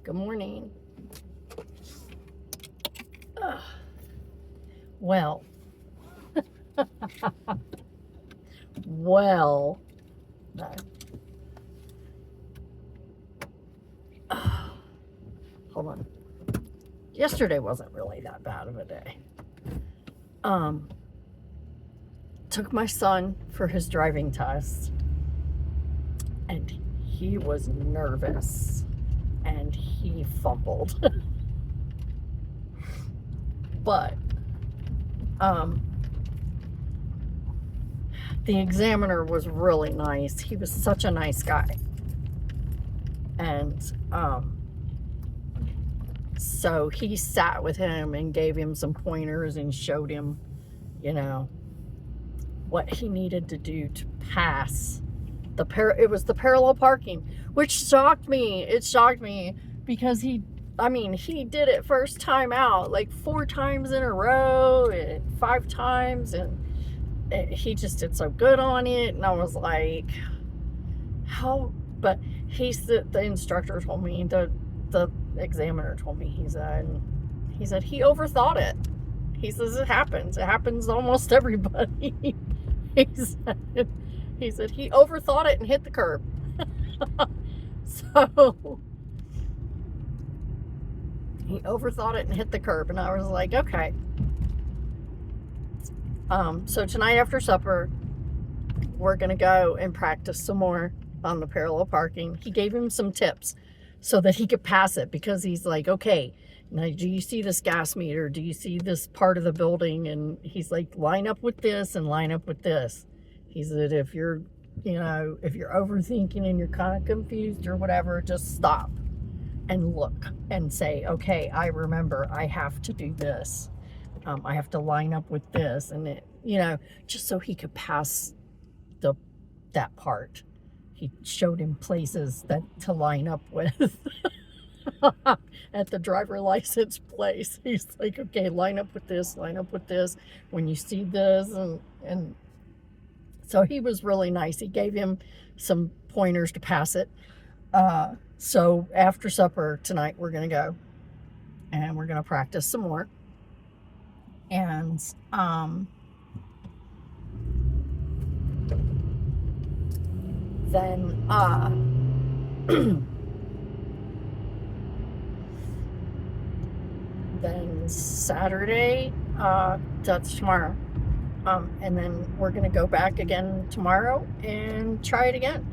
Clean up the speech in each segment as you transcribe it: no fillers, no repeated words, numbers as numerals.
Good morning. Ugh. Well, well, no. Hold on. Yesterday wasn't really that bad of a day. Took my son for his driving test, and he was nervous, and he fumbled. But the examiner was really nice. He was such a nice guy. And so he sat with him and gave him some pointers and showed him, what he needed to do to pass it was the parallel parking, which shocked me. It shocked me because he did it first time out, like 4 times in a row and 5 times, and he just did so good on it. And I was like, how? But the instructor told me, the examiner told me, he said he overthought it. He says it happens to almost everybody. He said he overthought it and hit the curb. So he overthought it and hit the curb, and I was like, okay. So tonight after supper, we're gonna go and practice some more on the parallel parking. He gave him some tips so that he could pass it, because he's like, okay, now do you see this gas meter? Do you see this part of the building? And he's like, line up with this and line up with this. He said, if you're overthinking and you're kind of confused or whatever, just stop and look and say, okay, I remember I have to do this. I have to line up with this, and it, just so he could pass that part. He showed him places to line up with at the driver license place. He's like, okay, line up with this, when you see this, and so he was really nice. He gave him some pointers to pass it. So after supper tonight, we're gonna go and we're gonna practice some more. And then then Saturday, that's tomorrow. And then we're gonna go back again tomorrow and try it again.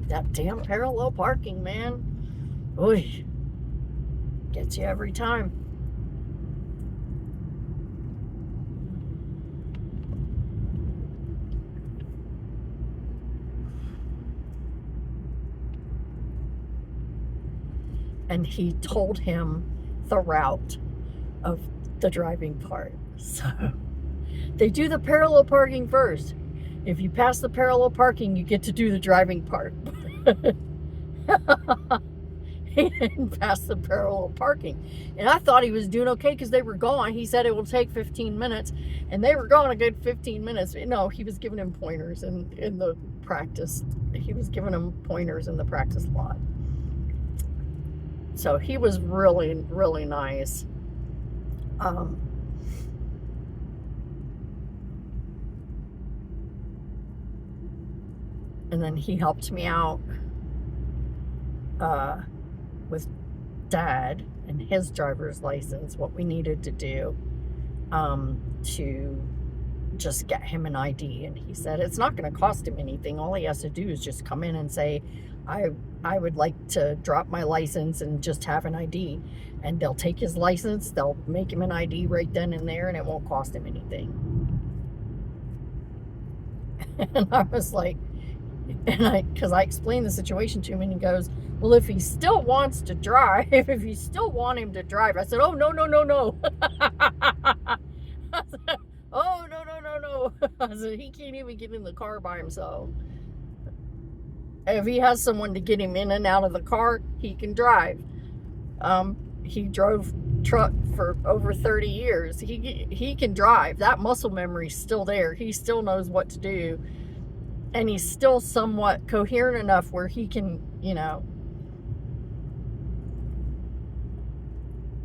That damn parallel parking, man. Oy. Gets you every time. And he told him the route of the driving part. So they do the parallel parking first. If you pass the parallel parking, you get to do the driving part. He didn't pass the parallel parking. And I thought he was doing okay because they were gone. He said it will take 15 minutes. And they were gone a good 15 minutes. No, he was giving him pointers in the practice. He was giving him pointers in the practice lot. So he was really, really nice. And then he helped me out with Dad and his driver's license, what we needed to do to just get him an ID. And he said it's not going to cost him anything. All he has to do is just come in and say, I would like to drop my license and just have an ID. And they'll take his license, they'll make him an ID right then and there, and it won't cost him anything. And I was like, because I explained the situation to him, and he goes, well, if he still wants to drive, if you still want him to drive, I said, oh, no. I said, oh, no. I said, he can't even get in the car by himself. If he has someone to get him in and out of the car, he can drive. He drove truck for over 30 years. He can drive. That muscle memory's still there. He still knows what to do. And he's still somewhat coherent enough where he can,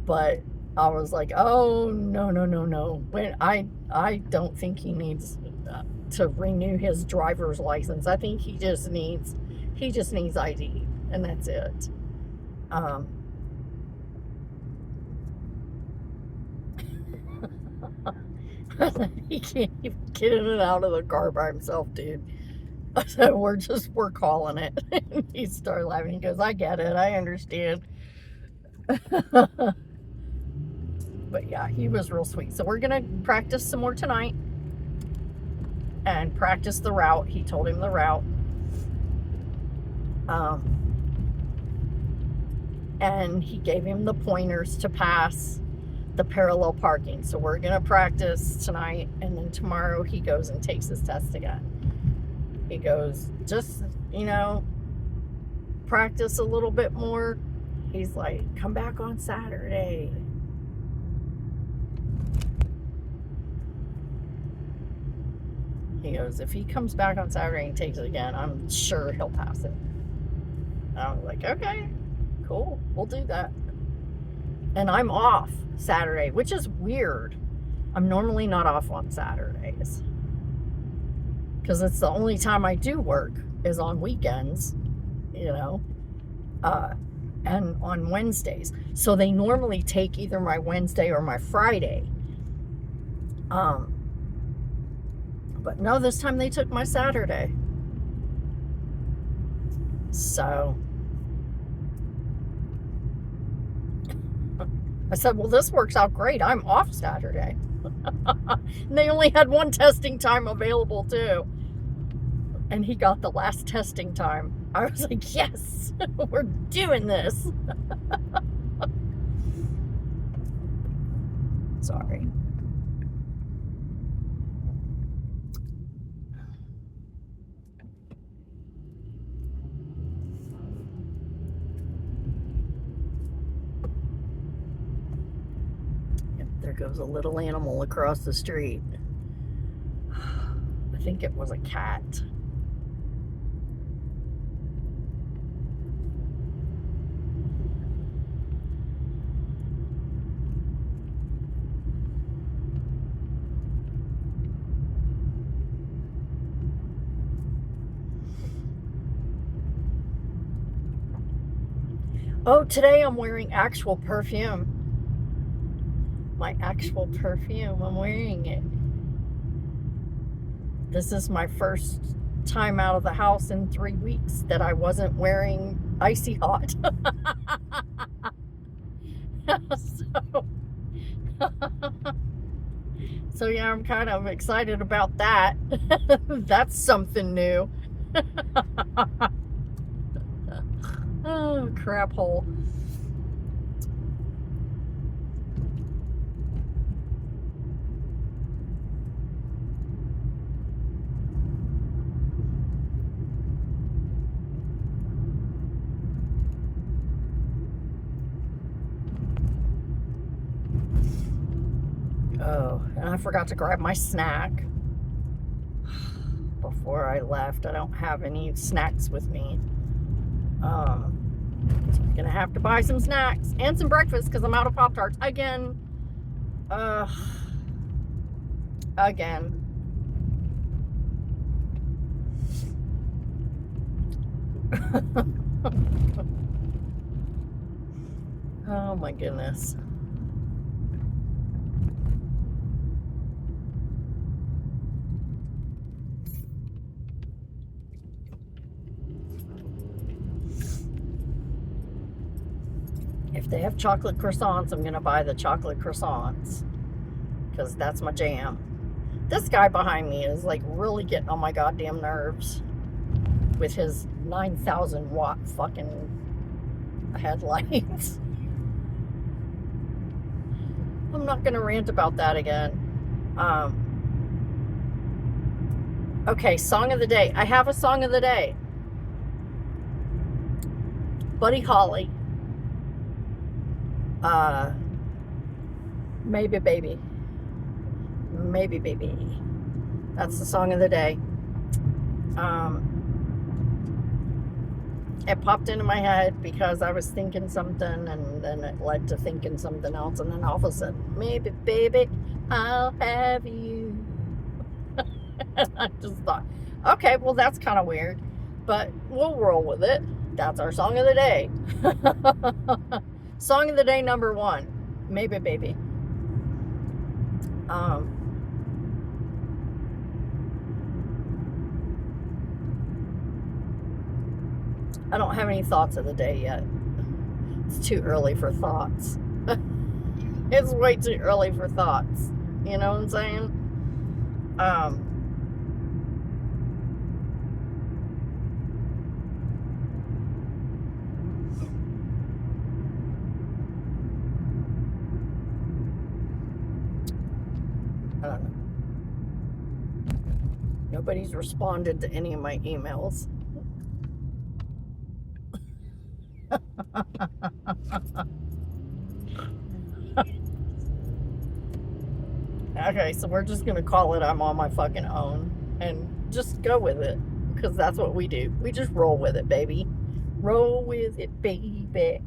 but I was like, oh, no. When I don't think he needs to renew his driver's license. I think he just needs ID, and that's it. He can't even get in and out of the car by himself, dude. So we're calling it. He started laughing. He goes, I get it. I understand. But yeah, he was real sweet. So we're going to practice some more tonight and practice the route. He told him the route. And he gave him the pointers to pass the parallel parking. So we're going to practice tonight, and then tomorrow he goes and takes his test again. He goes, just, practice a little bit more. He's like, come back on Saturday. He goes, if he comes back on Saturday and takes it again, I'm sure he'll pass it. And I was like, okay, cool, we'll do that. And I'm off Saturday, which is weird. I'm normally not off on Saturdays, because it's the only time I do work is on weekends, and on Wednesdays. So they normally take either my Wednesday or my Friday. But no, this time they took my Saturday. So I said, well, this works out great. I'm off Saturday. And they only had one testing time available too. And he got the last testing time. I was like, yes, we're doing this. Sorry. There goes a little animal across the street. I think it was a cat. Oh, today I'm wearing actual perfume. My actual perfume. I'm wearing it. This is my first time out of the house in 3 weeks that I wasn't wearing Icy Hot. So yeah, I'm kind of excited about that. That's something new. Oh, crap hole. Oh, and I forgot to grab my snack before I left. I don't have any snacks with me. So I'm gonna have to buy some snacks and some breakfast because I'm out of Pop-Tarts again. Again. Oh my goodness. If they have chocolate croissants, I'm gonna buy the chocolate croissants because that's my jam. This guy behind me is like really getting on my goddamn nerves with his 9,000 watt fucking headlights. I'm not gonna rant about that again. Okay, song of the day. I have a song of the day. Buddy Holly. Maybe Baby. Maybe Baby. That's the song of the day. It popped into my head because I was thinking something, and then it led to thinking something else, and then all of a sudden, maybe baby, I'll have you. I just thought, okay, well, that's kind of weird, but we'll roll with it. That's our song of the day. Song of the day number 1, Maybe Baby. I don't have any thoughts of the day yet. It's too early for thoughts. It's way too early for thoughts. You know what I'm saying? I don't know. Nobody's responded to any of my emails. Okay, so we're just gonna call it I'm on my fucking own and just go with it, because that's what we do. We just roll with it, baby. Roll with it, baby.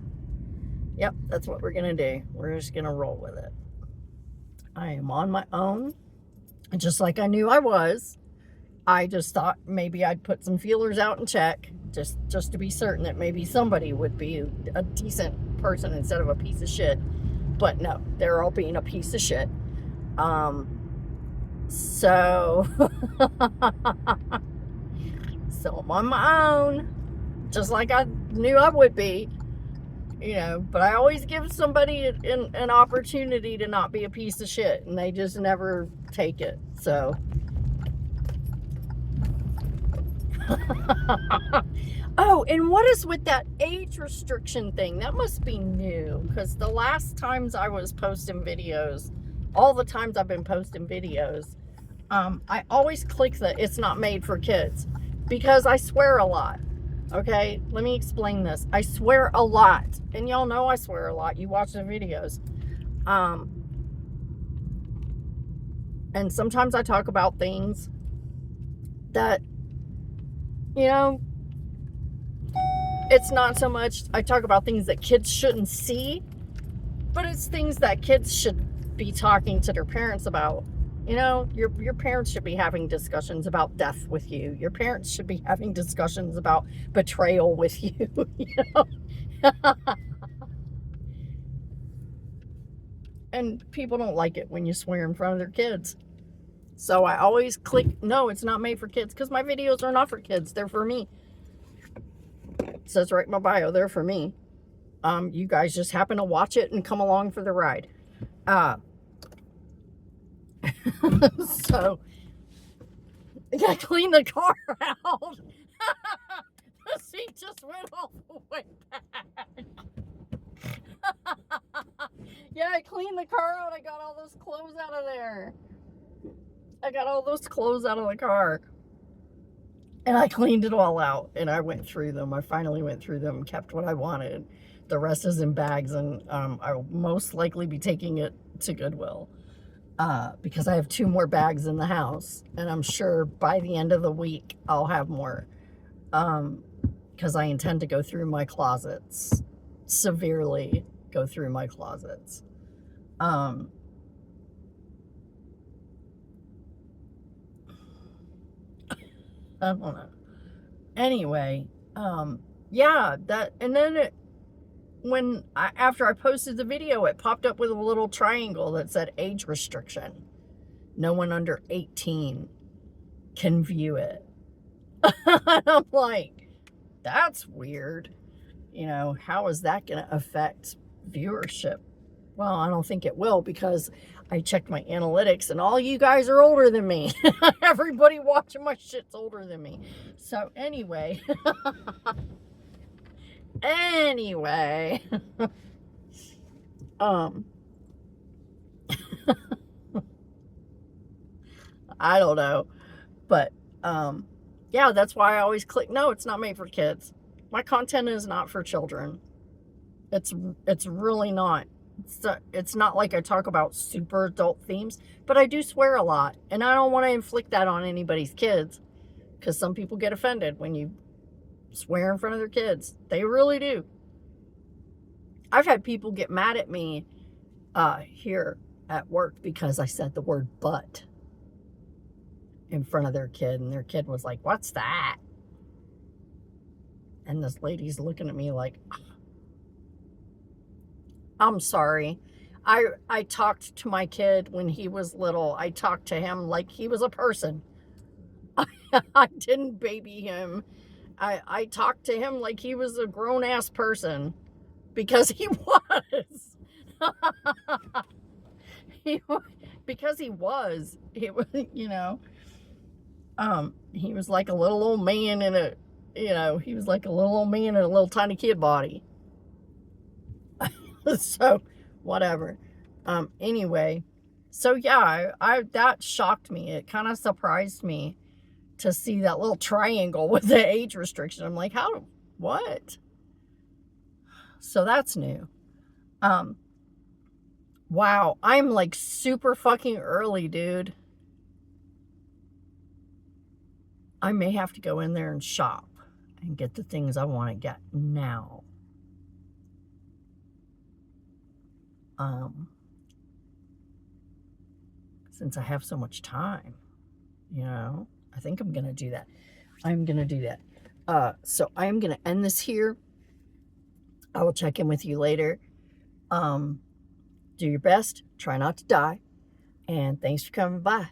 Yep, that's what we're gonna do. We're just gonna roll with it. I am on my own, just like I knew I was. I just thought maybe I'd put some feelers out and check, just to be certain that maybe somebody would be a decent person instead of a piece of shit. But no, they're all being a piece of shit. So I'm on my own, just like I knew I would be, but I always give somebody an opportunity to not be a piece of shit, and they just never take it. So oh, and what is with that age restriction thing? That must be new, because the last times I was posting videos, all the times I've been posting videos, I always click the it's not made for kids, because I swear a lot. Okay, let me explain this. I swear a lot, and y'all know I swear a lot. You watch the videos. And sometimes I talk about things that, it's not so much I talk about things that kids shouldn't see, but it's things that kids should be talking to their parents about. Your parents should be having discussions about death with you. Your parents should be having discussions about betrayal with you. And people don't like it when you swear in front of their kids. So I always click, no, it's not made for kids, because my videos are not for kids. They're for me. It says right in my bio, they're for me. You guys just happen to watch it and come along for the ride. So I gotta clean the car out. The seat just went all the way back. Yeah, I cleaned the car out. I got all those clothes out of there. I got all those clothes out of the car. And I cleaned it all out, and I went through them. I finally went through them, kept what I wanted. The rest is in bags, and I will most likely be taking it to Goodwill, because I have 2 more bags in the house, and I'm sure by the end of the week I'll have more, because I intend to go through my closets, severely go through my closets. I don't know. Anyway, yeah, that, and then after I posted the video, it popped up with a little triangle that said age restriction. No one under 18 can view it. I'm like, that's weird. How is that going to affect viewership? Well, I don't think it will, because I checked my analytics and all you guys are older than me. Everybody watching my shit's older than me. So anyway, I don't know, but yeah, that's why I always click no, it's not made for kids. My content is not for children. It's really not. It's not like I talk about super adult themes, but I do swear a lot. And I don't want to inflict that on anybody's kids, because some people get offended when you swear in front of their kids. They really do. I've had people get mad at me here at work because I said the word butt in front of their kid, and their kid was like, "What's that?" And this lady's looking at me like, I'm sorry. I talked to my kid when he was little. I talked to him like he was a person. I didn't baby him. I talked to him like he was a grown-ass person, because he was. he, because he was. He was, he was like a little old man he was like a little old man in a little tiny kid body. So, whatever. Anyway, so yeah, I that shocked me. It kind of surprised me to see that little triangle with the age restriction. I'm like, what? So that's new. Wow, I'm like super fucking early, dude. I may have to go in there and shop and get the things I want to get now. Since I have so much time, I think I'm going to do that. So I'm going to end this here. I will check in with you later. Do your best. Try not to die. And thanks for coming by.